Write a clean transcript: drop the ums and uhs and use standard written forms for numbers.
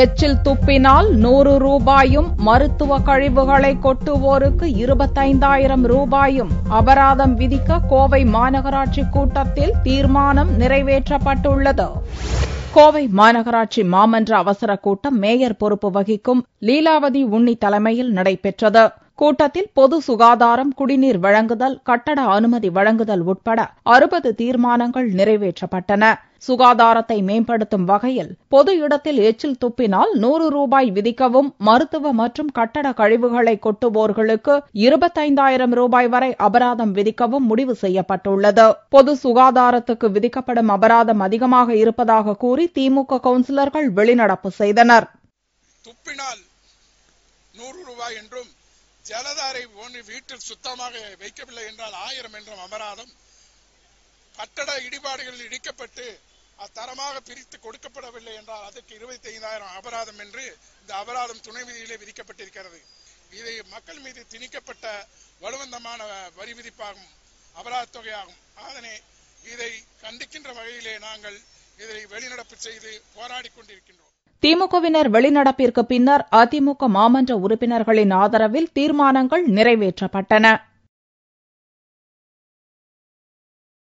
எச்சில் துப்பினால் 100 ரூபாயும், மருத்துவ கழிவுகளை கொட்டுவோருக்கு 25,000 ரூபாயும் அபராதம் விதிக்க கோவை மாநகராட்சி கூட்டத்தில் தீர்மானம் நிறைவேற்றப்பட்டுள்ளது. கோவை மாநகராட்சி மாமன்ற அவசர கூட்டம் மேயர் பொறுப்பு வகிக்கும் லீலாவதி உண்ணி தலைமையில் நடைபெற்றது. கூட்டத்தில் பொது சுகாதாரம், குடிநீர் வழங்குதல், கட்டட அனுமதி வழங்குதல் உட்பட 60 தீர்மானங்கள் நிறைவேற்றப்பட்டன. சுகாதாரத்தை மேம்படுத்தும் வகையில் பொது இடத்தில் எச்சில் துப்பினால் 100 ரூபாய் விதிக்கவும், மருத்துவ மற்றும் கட்டட கழிவுகளை கொட்டுவோர்களுக்கு 25,000 ரூபாய் வரை அபராதம் விதிக்கவும் முடிவு செய்யப்பட்டுள்ளது. பொது சுகாதாரத்துக்கு விதிக்கப்படும் அபராதம் அதிகமாக இருப்பதாக கூறி திமுக கவுன்சிலர்கள் வெளிநடப்பு செய்தனர். துப்பினால் 100 ரூபாய் என்றும், ஜலதாரை போன்று வீட்டில் சுத்தமாக வைக்கவில்லை என்றால் 1000 என்றும் அபராதம், கட்டட இடிபாடுகளில் இடிக்கப்பட்டு தரமாக பிரித்து கொடுக்கப்படவில்லை என்றால் அதற்கு 25,000 அபராதம் என்று இந்த அபராதம் துணை விதியிலே விதிக்கப்பட்டிருக்கிறது. இது மக்கள் மீது திணிக்கப்பட்ட வலுவந்தமான வரி விதிப்பாகும், அபராத தொகையாகும். அதனை இதை கண்டிக்கின்ற வகையிலே நாங்கள் இதை வெளிநடப்பு செய்து போராடி கொண்டிருக்கின்றோம். திமுகவினர் வெளிநடப்பிற்கு பின்னர் அதிமுக மாமன்ற உறுப்பினர்களின் ஆதரவில் தீர்மானங்கள் நிறைவேற்றப்பட்டன.